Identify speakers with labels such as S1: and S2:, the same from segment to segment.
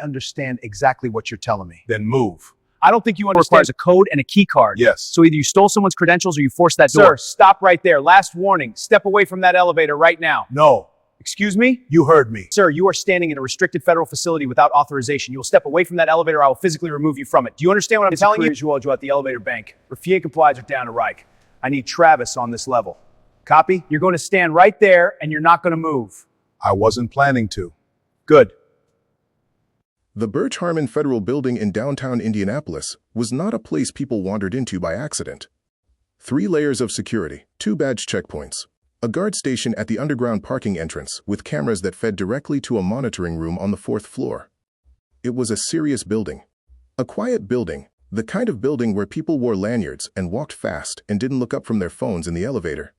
S1: I understand exactly what you're telling me.
S2: Then move.
S1: I don't think you understand. Requires a code and a key card.
S2: Yes.
S1: So either you stole someone's credentials or you forced that door. Sir, stop right there. Last warning. Step away from that elevator right now.
S2: No.
S1: Excuse me?
S2: You heard me.
S1: Sir, you are standing in a restricted federal facility without authorization. You will step away from that elevator. I will physically remove you from it. Do you understand what I'm telling you? You at the elevator bank. Rafia complies with down to Reich. I need Travis on this level. Copy? You're going to stand right there and you're not going to move.
S2: I wasn't planning to.
S1: Good.
S3: The Birch Harmon Federal Building in downtown Indianapolis was not a place people wandered into by accident. 3 layers of security, 2 badge checkpoints, a guard station at the underground parking entrance with cameras that fed directly to a monitoring room on the 4th floor. It was a serious building. A quiet building, the kind of building where people wore lanyards and walked fast and didn't look up from their phones in the elevator.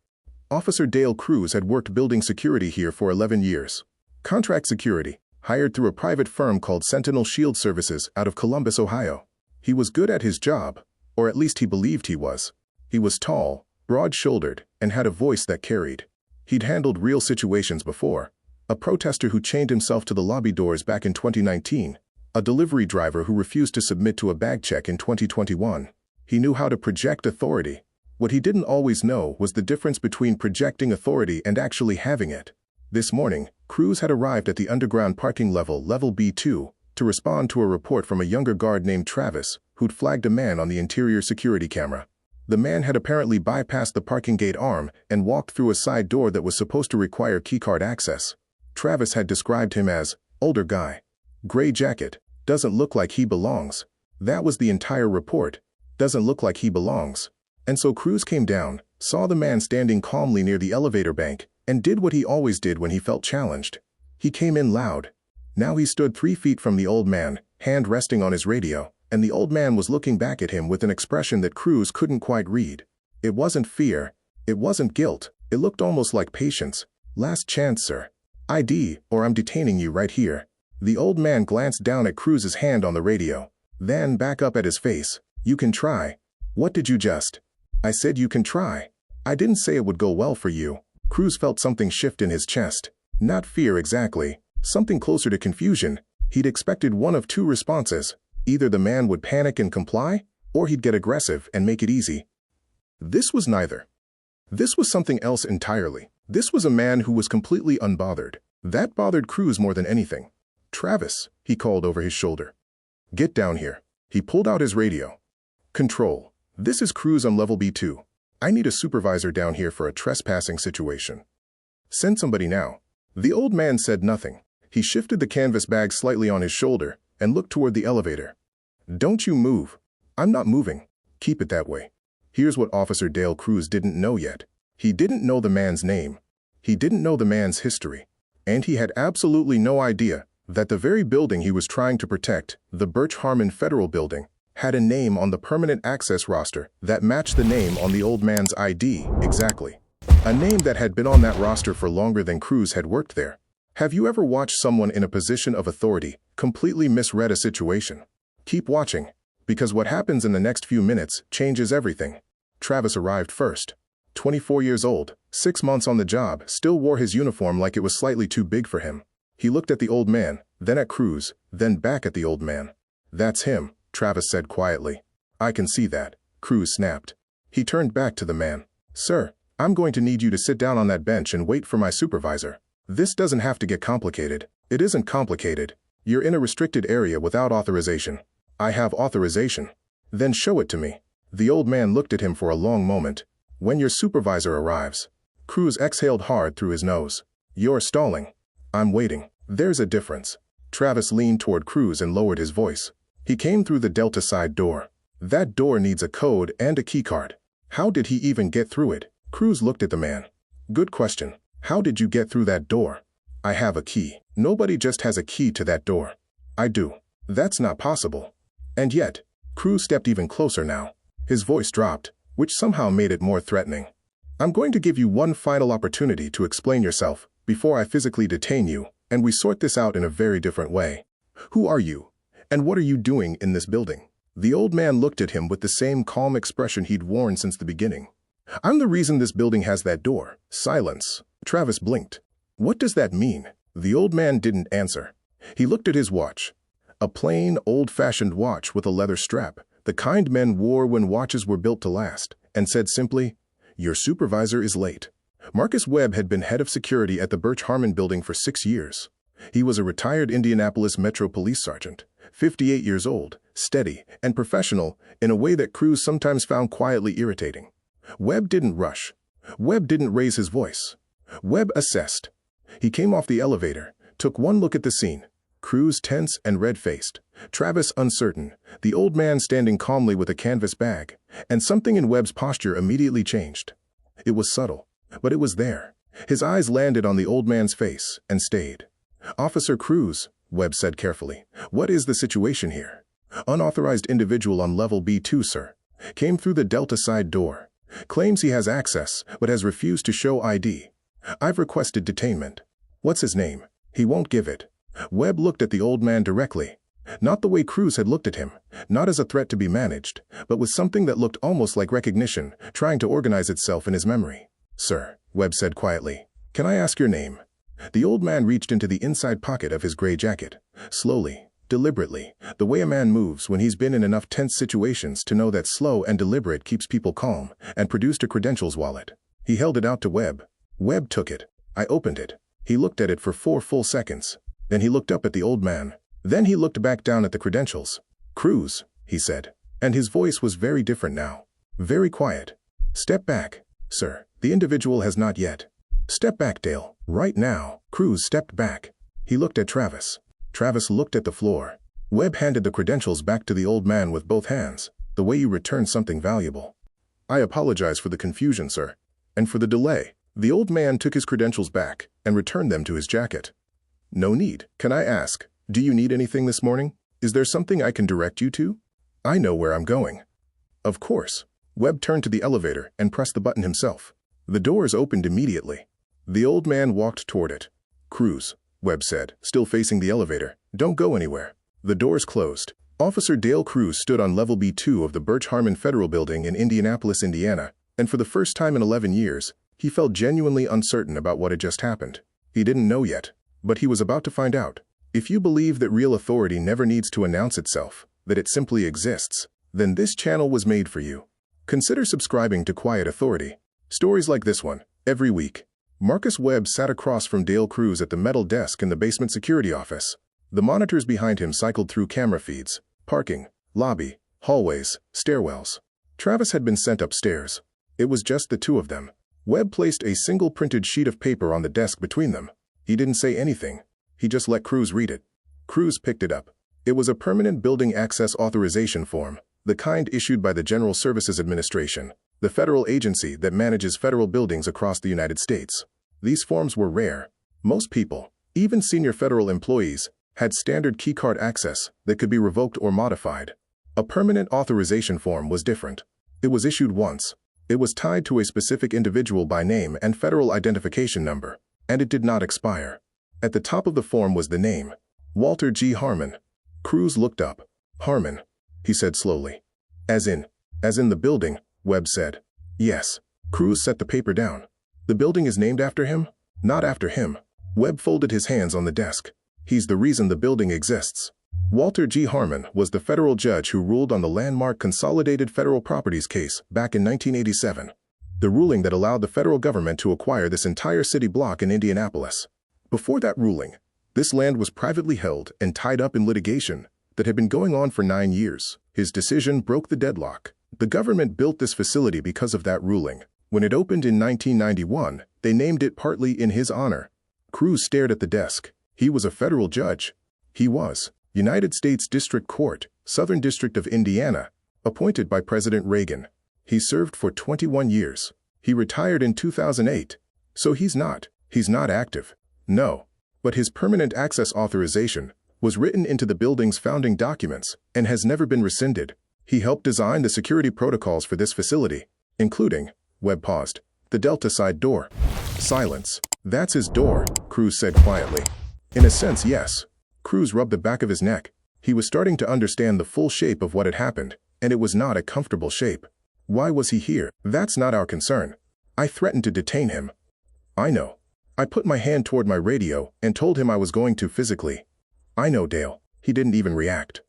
S3: Officer Dale Cruz had worked building security here for 11 years. Contract security, hired through a private firm called Sentinel Shield Services out of Columbus, Ohio. He was good at his job, or at least he believed he was. He was tall, broad-shouldered, and had a voice that carried. He'd handled real situations before. A protester who chained himself to the lobby doors back in 2019. A delivery driver who refused to submit to a bag check in 2021. He knew how to project authority. What he didn't always know was the difference between projecting authority and actually having it. This morning, Cruz had arrived at the underground parking level B2 to respond to a report from a younger guard named Travis, who'd flagged a man on the interior security camera. The man had apparently bypassed the parking gate arm and walked through a side door that was supposed to require keycard access. Travis had described him as, older guy. Gray jacket, doesn't look like he belongs. That was the entire report. Doesn't look like he belongs. And so Cruz came down, saw the man standing calmly near the elevator bank, and did what he always did when he felt challenged. He came in loud. Now he stood 3 feet from the old man, hand resting on his radio, and the old man was looking back at him with an expression that Cruz couldn't quite read. It wasn't fear. It wasn't guilt. It looked almost like patience. Last chance, sir. ID, or I'm detaining you right here. The old man glanced down at Cruz's hand on the radio, then back up at his face. You can try. What did you just? I said you can try. I didn't say it would go well for you. Cruz felt something shift in his chest. Not fear exactly. Something closer to confusion. He'd expected one of 2 responses. Either the man would panic and comply, or he'd get aggressive and make it easy. This was neither. This was something else entirely. This was a man who was completely unbothered. That bothered Cruz more than anything. Travis, he called over his shoulder. Get down here. He pulled out his radio. Control. This is Cruz on level B2. I need a supervisor down here for a trespassing situation. Send somebody now. The old man said nothing. He shifted the canvas bag slightly on his shoulder and looked toward the elevator. Don't you move. I'm not moving. Keep it that way. Here's what Officer Dale Cruz didn't know yet. He didn't know the man's name. He didn't know the man's history. And he had absolutely no idea that the very building he was trying to protect, the Birch Harmon Federal Building, had a name on the permanent access roster that matched the name on the old man's ID exactly. A name that had been on that roster for longer than Cruz had worked there. Have you ever watched someone in a position of authority completely misread a situation? Keep watching, because what happens in the next few minutes changes everything. Travis arrived first. 24 years old, 6 months on the job, still wore his uniform like it was slightly too big for him. He looked at the old man, then at Cruz, then back at the old man. That's him, Travis said quietly. I can see that, Cruz snapped. He turned back to the man. Sir, I'm going to need you to sit down on that bench and wait for my supervisor. This doesn't have to get complicated. It isn't complicated. You're in a restricted area without authorization. I have authorization. Then show it to me. The old man looked at him for a long moment. When your supervisor arrives. Cruz exhaled hard through his nose. You're stalling. I'm waiting. There's a difference. Travis leaned toward Cruz and lowered his voice. He came through the Delta side door. That door needs a code and a keycard. How did he even get through it? Cruz looked at the man. Good question. How did you get through that door? I have a key. Nobody just has a key to that door. I do. That's not possible. And yet, Cruz stepped even closer now. His voice dropped, which somehow made it more threatening. I'm going to give you one final opportunity to explain yourself before I physically detain you, and we sort this out in a very different way. Who are you? And what are you doing in this building? The old man looked at him with the same calm expression he'd worn since the beginning. I'm the reason this building has that door. Silence. Travis blinked. What does that mean? The old man didn't answer. He looked at his watch. A plain, old-fashioned watch with a leather strap, the kind men wore when watches were built to last, and said simply, "Your supervisor is late." Marcus Webb had been head of security at the Birch Harmon building for 6 years. He was a retired Indianapolis Metro Police Sergeant, 58 years old, steady, and professional in a way that crews sometimes found quietly irritating. Webb didn't rush. Webb didn't raise his voice. Webb assessed. He came off the elevator, took one look at the scene. Cruz tense and red-faced, Travis uncertain, the old man standing calmly with a canvas bag, and something in Webb's posture immediately changed. It was subtle, but it was there. His eyes landed on the old man's face and stayed. "Officer Cruz," Webb said carefully, "what is the situation here?" "Unauthorized individual on level B2, sir. Came through the Delta side door. Claims he has access, but has refused to show ID. I've requested detainment." "What's his name?" "He won't give it." Webb looked at the old man directly. Not the way Cruz had looked at him, not as a threat to be managed, but with something that looked almost like recognition, trying to organize itself in his memory. "Sir," Webb said quietly, "can I ask your name?" The old man reached into the inside pocket of his gray jacket, slowly, deliberately, the way a man moves when he's been in enough tense situations to know that slow and deliberate keeps people calm, and produced a credentials wallet. He held it out to Webb. Webb took it. I opened it. He looked at it for 4 full seconds. Then he looked up at the old man. Then he looked back down at the credentials. "Cruz," he said. And his voice was very different now. Very quiet. "Step back, sir. The individual has not yet." "Step back, Dale. Right now." Cruz stepped back. He looked at Travis. Travis looked at the floor. Webb handed the credentials back to the old man with both hands, the way you return something valuable. "I apologize for the confusion, sir. And for the delay." The old man took his credentials back and returned them to his jacket. "No need. Can I ask, do you need anything this morning? Is there something I can direct you to? I know where I'm going." "Of course." Webb turned to the elevator and pressed the button himself. The doors opened immediately. The old man walked toward it. "Cruz," Webb said, still facing the elevator, "don't go anywhere." The doors closed. Officer Dale Cruz stood on level B2 of the Birch Harmon Federal Building in Indianapolis, Indiana, and for the first time in 11 years, he felt genuinely uncertain about what had just happened. He didn't know yet. But he was about to find out. If you believe that real authority never needs to announce itself, that it simply exists, then this channel was made for you. Consider subscribing to Quiet Authority. Stories like this one, every week. Marcus Webb sat across from Dale Cruz at the metal desk in the basement security office. The monitors behind him cycled through camera feeds, parking, lobby, hallways, stairwells. Travis had been sent upstairs. It was just the two of them. Webb placed a single printed sheet of paper on the desk between them. He didn't say anything. He just let Cruz read it. Cruz picked it up. It was a permanent building access authorization form, the kind issued by the General Services Administration, the federal agency that manages federal buildings across the United States. These forms were rare. Most people, even senior federal employees, had standard keycard access that could be revoked or modified. A permanent authorization form was different. It was issued once. It was tied to a specific individual by name and federal identification number, and it did not expire. At the top of the form was the name, Walter G. Harmon. Cruz looked up. "Harmon," he said slowly. As in the building," Webb said. "Yes." Cruz set the paper down. "The building is named after him?" "Not after him." Webb folded his hands on the desk. "He's the reason the building exists." Walter G. Harmon was the federal judge who ruled on the landmark Consolidated Federal Properties case back in 1987. The ruling that allowed the federal government to acquire this entire city block in Indianapolis. Before that ruling, this land was privately held and tied up in litigation that had been going on for 9 years. His decision broke the deadlock. The government built this facility because of that ruling. When it opened in 1991, they named it partly in his honor. Cruz stared at the desk. He was a federal judge. He was United States District Court, Southern District of Indiana, appointed by President Reagan. He served for 21 years. He retired in 2008. So he's not active. No. But his permanent access authorization was written into the building's founding documents and has never been rescinded. He helped design the security protocols for this facility, including, Webb paused, the Delta side door. Silence. "That's his door," Cruz said quietly. "In a sense, yes." Cruz rubbed the back of his neck. He was starting to understand the full shape of what had happened, and it was not a comfortable shape. Why was he here? That's not our concern. I threatened to detain him. I know. I put my hand toward my radio and told him I was going to physically. I know, Dale. He didn't even react.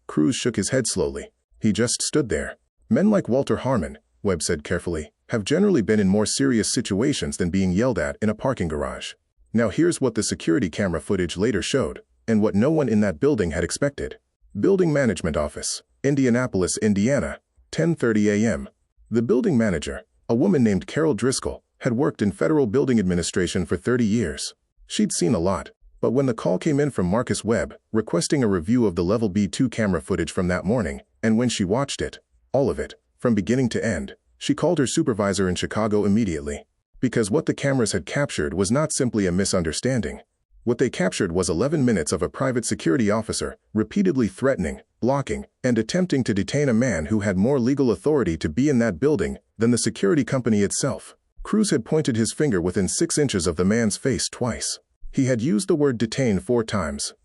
S3: Cruz shook his head slowly. He just stood there. Men like Walter Harmon, Webb said carefully, have generally been in more serious situations than being yelled at in a parking garage. Now here's what the security camera footage later showed, and what no one in that building had expected. Building Management Office, Indianapolis, Indiana, 10:30 a.m. The building manager, a woman named Carol Driscoll, had worked in federal building administration for 30 years. She'd seen a lot, but when the call came in from Marcus Webb, requesting a review of the Level B2 camera footage from that morning, and when she watched it, all of it, from beginning to end, she called her supervisor in Chicago immediately. Because what the cameras had captured was not simply a misunderstanding. What they captured was 11 minutes of a private security officer repeatedly threatening, blocking, and attempting to detain a man who had more legal authority to be in that building than the security company itself. Cruz had pointed his finger within 6 inches of the man's face twice. He had used the word detain 4 times.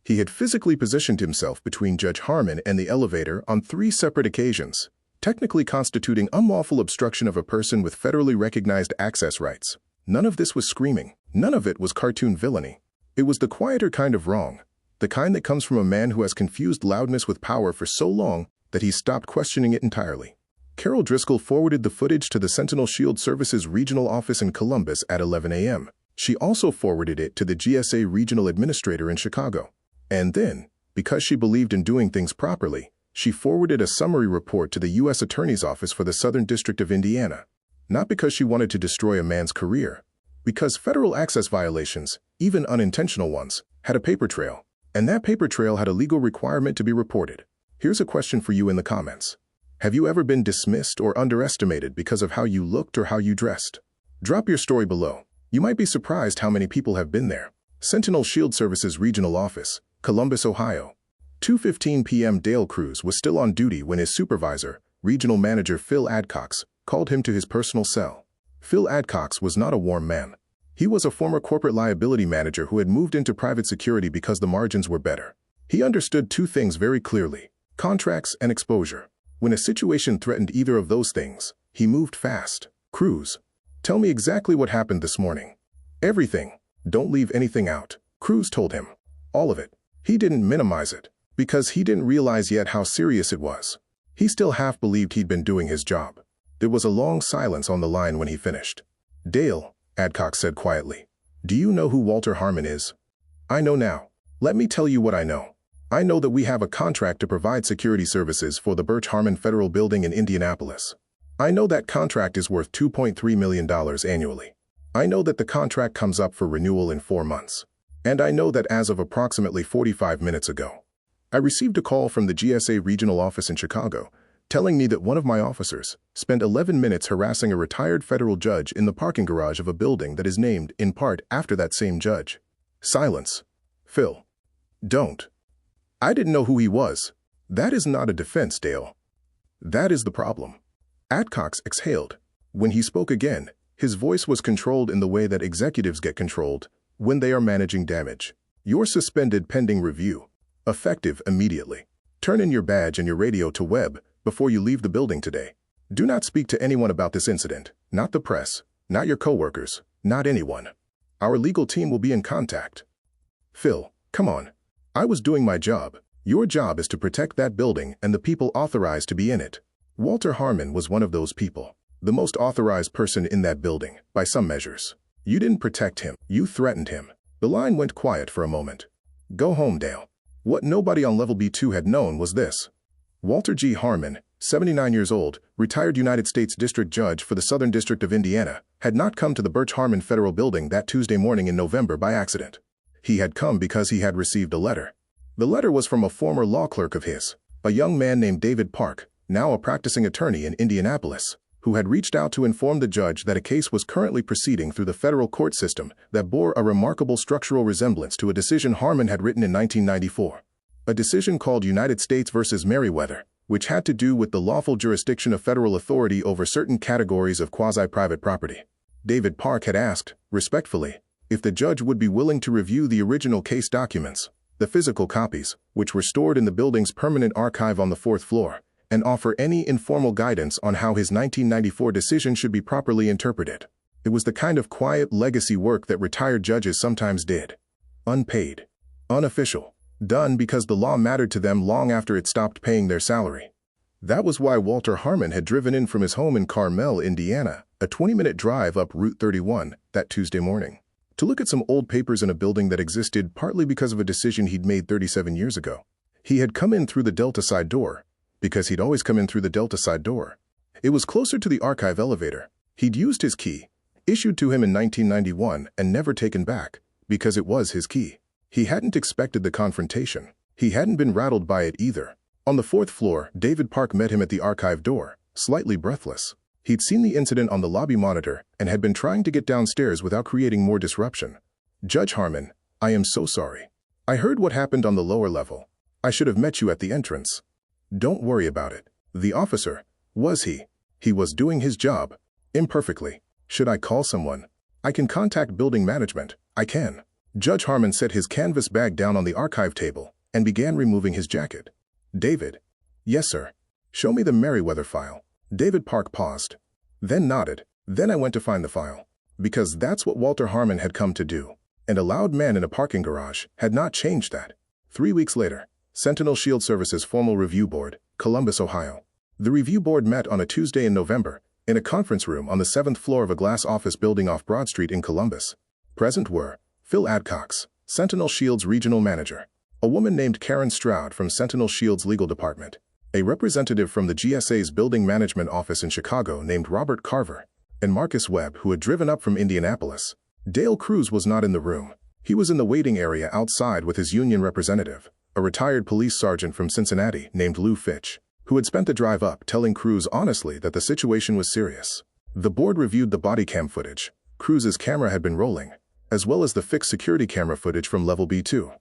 S3: He had physically positioned himself between Judge Harmon and the elevator on 3 separate occasions, technically constituting unlawful obstruction of a person with federally recognized access rights. None of this was screaming. None of it was cartoon villainy. It was the quieter kind of wrong, the kind that comes from a man who has confused loudness with power for so long that he's stopped questioning it entirely. Carol Driscoll forwarded the footage to the Sentinel Shield Services Regional Office in Columbus at 11 a.m. She also forwarded it to the GSA Regional Administrator in Chicago. And then, because she believed in doing things properly, she forwarded a summary report to the U.S. Attorney's Office for the Southern District of Indiana. Not because she wanted to destroy a man's career, because federal access violations, even unintentional ones, had a paper trail, and that paper trail had a legal requirement to be reported. Here's a question for you in the comments. Have you ever been dismissed or underestimated because of how you looked or how you dressed? Drop your story below. You might be surprised how many people have been there. Sentinel Shield Services Regional Office, Columbus, Ohio. 2:15 p.m. Dale Cruz was still on duty when his supervisor, Regional Manager Phil Adcox, called him to his personal cell. Phil Adcox was not a warm man. He was a former corporate liability manager who had moved into private security because the margins were better. He understood 2 things very clearly: contracts and exposure. When a situation threatened either of those things, he moved fast. Cruz, tell me exactly what happened this morning. Everything. Don't leave anything out, Cruz told him. All of it. He didn't minimize it, because he didn't realize yet how serious it was. He still half believed he'd been doing his job. There was a long silence on the line when he finished. Dale, Adcox said quietly, do you know who Walter Harmon is? I know now. Let me tell you what I know. I know that we have a contract to provide security services for the Birch Harmon Federal Building in Indianapolis. I know that contract is worth $2.3 million annually. I know that the contract comes up for renewal in 4 months. And I know that as of approximately 45 minutes ago, I received a call from the GSA Regional Office in Chicago telling me that one of my officers spent 11 minutes harassing a retired federal judge in the parking garage of a building that is named, in part, after that same judge. Silence. Phil. Don't. I didn't know who he was. That is not a defense, Dale. That is the problem. Adcox exhaled. When he spoke again, his voice was controlled in the way that executives get controlled when they are managing damage. You're suspended pending review. Effective immediately. Turn in your badge and your radio to Webb before you leave the building today. Do not speak to anyone about this incident. Not the press, not your coworkers, not anyone. Our legal team will be in contact. Phil, come on. I was doing my job. Your job is to protect that building and the people authorized to be in it. Walter Harmon was one of those people. The most authorized person in that building, by some measures. You didn't protect him. You threatened him. The line went quiet for a moment. Go home, Dale. What nobody on Level B2 had known was this. Walter G. Harmon, 79 years old, retired United States District Judge for the Southern District of Indiana, had not come to the Birch Harmon Federal Building that Tuesday morning in November by accident. He had come because he had received a letter. The letter was from a former law clerk of his, a young man named David Park, now a practicing attorney in Indianapolis, who had reached out to inform the judge that a case was currently proceeding through the federal court system that bore a remarkable structural resemblance to a decision Harmon had written in 1994. A decision called United States v. Merriweather, which had to do with the lawful jurisdiction of federal authority over certain categories of quasi-private property. David Park had asked, respectfully, if the judge would be willing to review the original case documents, the physical copies, which were stored in the building's permanent archive on the 4th floor, and offer any informal guidance on how his 1994 decision should be properly interpreted. It was the kind of quiet legacy work that retired judges sometimes did. Unpaid. Unofficial. Done because the law mattered to them long after it stopped paying their salary. That was why Walter Harmon had driven in from his home in Carmel, Indiana, a 20-minute drive up Route 31, that Tuesday morning, to look at some old papers in a building that existed partly because of a decision he'd made 37 years ago. He had come in through the Delta side door, because he'd always come in through the Delta side door. It was closer to the archive elevator. He'd used his key, issued to him in 1991 and never taken back, because it was his key. He hadn't expected the confrontation. He hadn't been rattled by it either. On the 4th floor, David Park met him at the archive door, slightly breathless. He'd seen the incident on the lobby monitor and had been trying to get downstairs without creating more disruption. "Judge Harmon, I am so sorry. I heard what happened on the lower level. I should have met you at the entrance." "Don't worry about it." The officer, was he? He was doing his job. Imperfectly. "Should I call someone?" "I can contact building management. I can." Judge Harmon set his canvas bag down on the archive table and began removing his jacket. "David." "Yes, sir." "Show me the Merriweather file." David Park paused, then nodded. "Then I went to find the file." Because that's what Walter Harmon had come to do. And a loud man in a parking garage had not changed that. 3 weeks later, Sentinel Shield Services Formal Review Board, Columbus, Ohio. The review board met on a Tuesday in November, in a conference room on the 7th floor of a glass office building off Broad Street in Columbus. Present were Phil Adcox, Sentinel Shield's regional manager, a woman named Karen Stroud from Sentinel Shield's legal department, a representative from the GSA's building management office in Chicago named Robert Carver, and Marcus Webb, who had driven up from Indianapolis. Dale Cruz was not in the room. He was in the waiting area outside with his union representative, a retired police sergeant from Cincinnati named Lou Fitch, who had spent the drive up telling Cruz honestly that the situation was serious. The board reviewed the body cam footage. Cruz's camera had been rolling, as well as the fixed security camera footage from Level B2.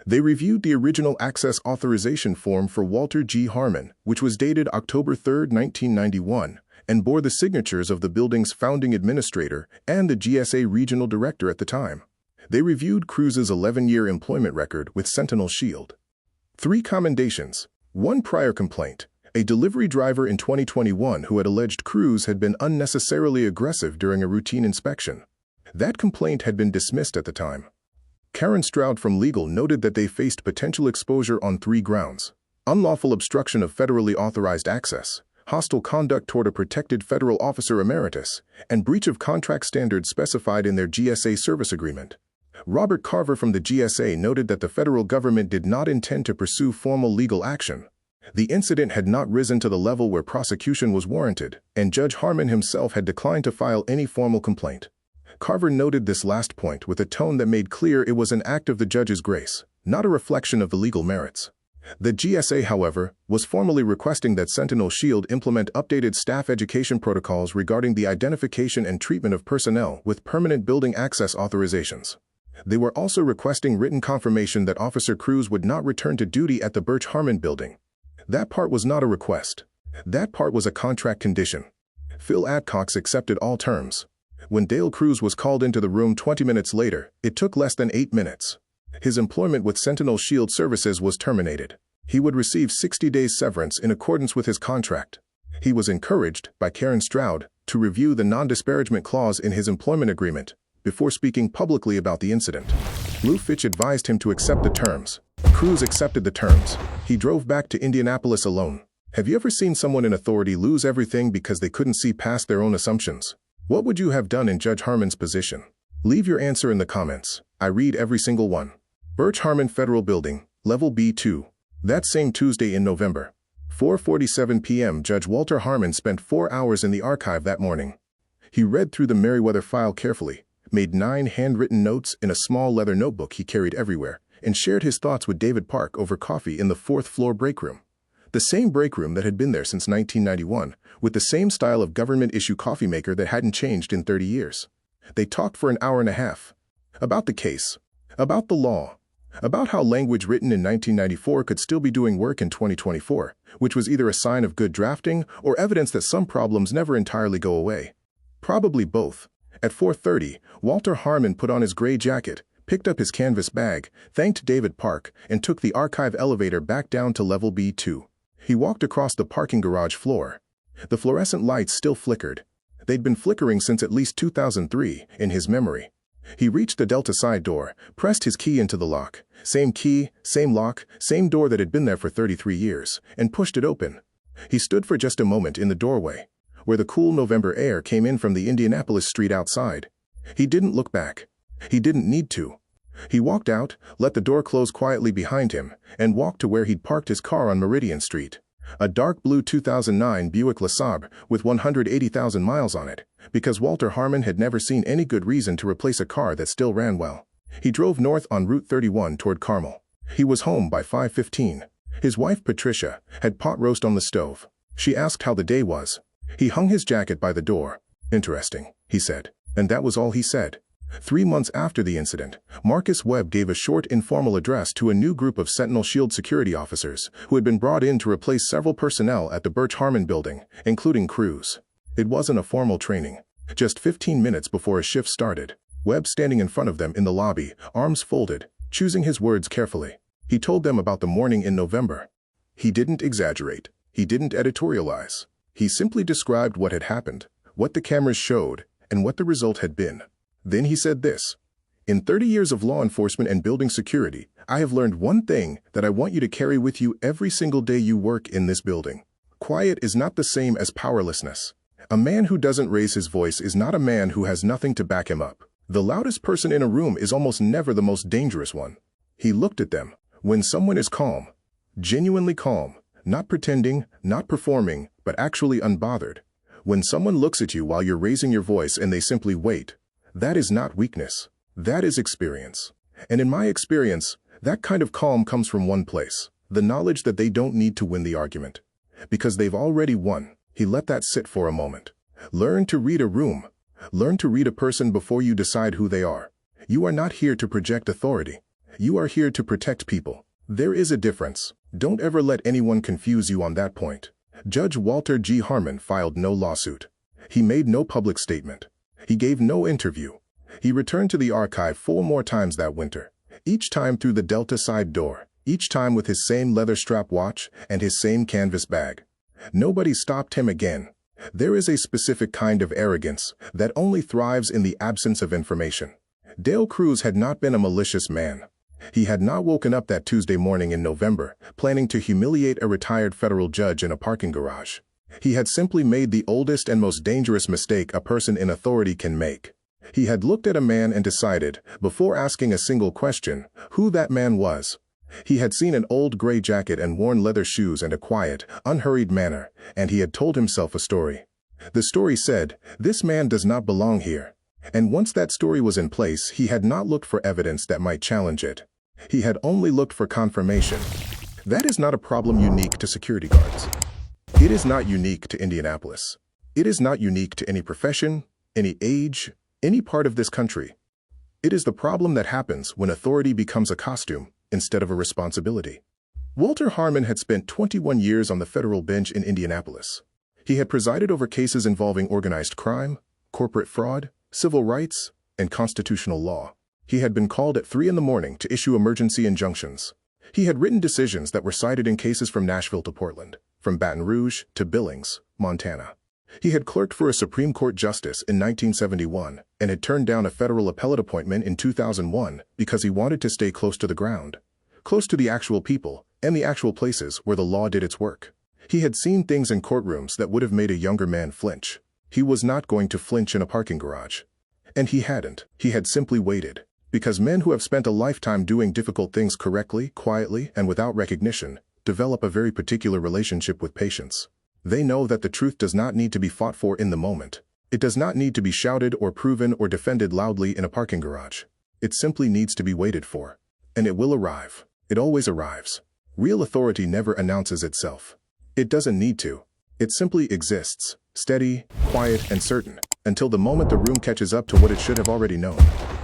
S3: They reviewed the original access authorization form for Walter G. Harmon, which was dated October 3, 1991, and bore the signatures of the building's founding administrator and the GSA regional director at the time. They reviewed Cruz's 11-year employment record with Sentinel Shield. 3 commendations. 1 prior complaint. A delivery driver in 2021 who had alleged Cruz had been unnecessarily aggressive during a routine inspection. That complaint had been dismissed at the time. Karen Stroud from legal noted that they faced potential exposure on 3 grounds: unlawful obstruction of federally authorized access, hostile conduct toward a protected federal officer emeritus, and breach of contract standards specified in their GSA service agreement. Robert Carver from the GSA noted that the federal government did not intend to pursue formal legal action. The incident had not risen to the level where prosecution was warranted, and Judge Harmon himself had declined to file any formal complaint. Carver noted this last point with a tone that made clear it was an act of the judge's grace, not a reflection of the legal merits. The GSA, however, was formally requesting that Sentinel Shield implement updated staff education protocols regarding the identification and treatment of personnel with permanent building access authorizations. They were also requesting written confirmation that Officer Cruz would not return to duty at the Birch Harmon building. That part was not a request. That part was a contract condition. Phil Adcox accepted all terms. When Dale Cruz was called into the room 20 minutes later, it took less than 8 minutes. His employment with Sentinel Shield Services was terminated. He would receive 60 days severance in accordance with his contract. He was encouraged, by Karen Stroud, to review the non-disparagement clause in his employment agreement before speaking publicly about the incident. Lou Fitch advised him to accept the terms. Cruz accepted the terms. He drove back to Indianapolis alone. Have you ever seen someone in authority lose everything because they couldn't see past their own assumptions? What would you have done in Judge Harmon's position? Leave your answer in the comments. I read every single one. Birch Harmon Federal Building, Level B2. That same Tuesday in November, 4:47 p.m., Judge Walter Harmon spent 4 hours in the archive that morning. He read through the Merriweather file carefully, made 9 handwritten notes in a small leather notebook he carried everywhere, and shared his thoughts with David Park over coffee in the 4th floor break room. The same break room that had been there since 1991, with the same style of government-issue coffee maker that hadn't changed in 30 years. They talked for an hour and a half. About the case. About the law. About how language written in 1994 could still be doing work in 2024, which was either a sign of good drafting or evidence that some problems never entirely go away. Probably both. At 4:30, Walter Harmon put on his gray jacket, picked up his canvas bag, thanked David Park, and took the archive elevator back down to Level B2. He walked across the parking garage floor. The fluorescent lights still flickered. They'd been flickering since at least 2003, in his memory. He reached the Delta side door, pressed his key into the lock. Same key, same lock, same door that had been there for 33 years, and pushed it open. He stood for just a moment in the doorway, where the cool November air came in from the Indianapolis street outside. He didn't look back. He didn't need to. He walked out, let the door close quietly behind him, and walked to where he'd parked his car on Meridian Street. A dark blue 2009 Buick LeSabre with 180,000 miles on it, because Walter Harmon had never seen any good reason to replace a car that still ran well. He drove north on Route 31 toward Carmel. He was home by 5:15. His wife, Patricia, had pot roast on the stove. She asked how the day was. He hung his jacket by the door. "Interesting," he said. And that was all he said. 3 months after the incident, Marcus Webb gave a short informal address to a new group of Sentinel Shield security officers who had been brought in to replace several personnel at the Birch Harmon building, including crews. It wasn't a formal training. Just 15 minutes before a shift started, Webb standing in front of them in the lobby, arms folded, choosing his words carefully. He told them about the morning in November. He didn't exaggerate. He didn't editorialize. He simply described what had happened, what the cameras showed, and what the result had been. Then he said this: "In 30 years of law enforcement and building security, I have learned one thing that I want you to carry with you every single day you work in this building. Quiet is not the same as powerlessness. A man who doesn't raise his voice is not a man who has nothing to back him up. The loudest person in a room is almost never the most dangerous one." He looked at them. When someone is calm, genuinely calm, not pretending, not performing, but actually unbothered. When someone looks at you while you're raising your voice and they simply wait, that is not weakness. That is experience. And in my experience, that kind of calm comes from one place: the knowledge that they don't need to win the argument, because they've already won. He let that sit for a moment. Learn to read a room. Learn to read a person before you decide who they are. You are not here to project authority. You are here to protect people. There is a difference. Don't ever let anyone confuse you on that point. Judge Walter G. Harmon filed no lawsuit. He made no public statement. He gave no interview. He returned to the archive 4 more times that winter, each time through the Delta side door, each time with his same leather strap watch and his same canvas bag. Nobody stopped him again. There is a specific kind of arrogance that only thrives in the absence of information. Dale Cruz had not been a malicious man. He had not woken up that Tuesday morning in November, planning to humiliate a retired federal judge in a parking garage. He had simply made the oldest and most dangerous mistake a person in authority can make. He had looked at a man and decided, before asking a single question, who that man was. He had seen an old gray jacket and worn leather shoes and a quiet, unhurried manner, and he had told himself a story. The story said, "This man does not belong here." And once that story was in place, he had not looked for evidence that might challenge it. He had only looked for confirmation. That is not a problem unique to security guards. It is not unique to Indianapolis. It is not unique to any profession, any age, any part of this country. It is the problem that happens when authority becomes a costume instead of a responsibility. Walter Harmon had spent 21 years on the federal bench in Indianapolis. He had presided over cases involving organized crime, corporate fraud, civil rights, and constitutional law. He had been called at 3 a.m. to issue emergency injunctions. He had written decisions that were cited in cases from Nashville to Portland, from Baton Rouge to Billings, Montana. He had clerked for a Supreme Court justice in 1971 and had turned down a federal appellate appointment in 2001 because he wanted to stay close to the ground, close to the actual people and the actual places where the law did its work. He had seen things in courtrooms that would have made a younger man flinch. He was not going to flinch in a parking garage. And he hadn't. He had simply waited. Because men who have spent a lifetime doing difficult things correctly, quietly, and without recognition, develop a very particular relationship with patience. They know that the truth does not need to be fought for in the moment. It does not need to be shouted or proven or defended loudly in a parking garage. It simply needs to be waited for. And it will arrive. It always arrives. Real authority never announces itself. It doesn't need to. It simply exists, steady, quiet, and certain, until the moment the room catches up to what it should have already known.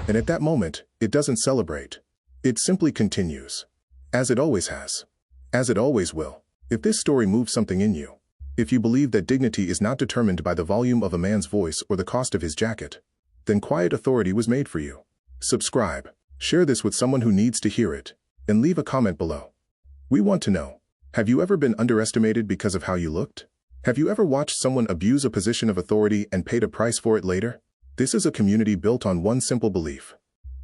S3: And at that moment, it doesn't celebrate. It simply continues. As it always has. As it always will. If this story moves something in you, if you believe that dignity is not determined by the volume of a man's voice or the cost of his jacket, then quiet authority was made for you. Subscribe, share this with someone who needs to hear it, and leave a comment below. We want to know, have you ever been underestimated because of how you looked? Have you ever watched someone abuse a position of authority and paid a price for it later? This is a community built on one simple belief: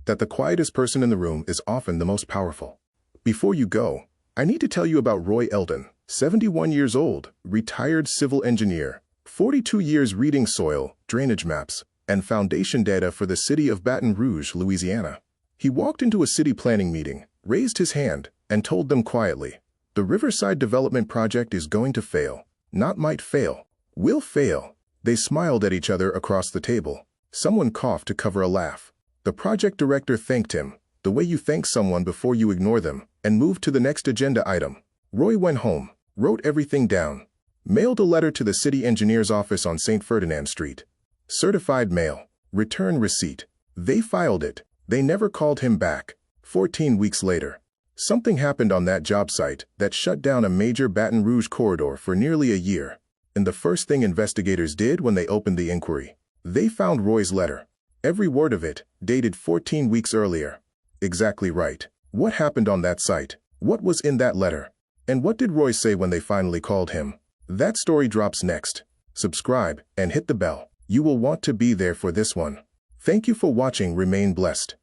S3: that the quietest person in the room is often the most powerful. Before you go, I need to tell you about Roy Eldon, 71 years old, retired civil engineer, 42 years reading soil, drainage maps, and foundation data for the city of Baton Rouge, Louisiana. He walked into a city planning meeting, raised his hand, and told them quietly, "The Riverside Development Project is going to fail. Not might fail. Will fail." They smiled at each other across the table. Someone coughed to cover a laugh. The project director thanked him, the way you thank someone before you ignore them, and moved to the next agenda item. Roy went home, wrote everything down, mailed a letter to the city engineer's office on St. Ferdinand Street. Certified mail. Return receipt. They filed it. They never called him back. 14 weeks later, something happened on that job site that shut down a major Baton Rouge corridor for nearly a year. And the first thing investigators did when they opened the inquiry, they found Roy's letter. Every word of it, dated 14 weeks earlier. Exactly right. What happened on that site? What was in that letter? And what did Roy say when they finally called him? That story drops next. Subscribe and hit the bell. You will want to be there for this one. Thank you for watching. Remain blessed.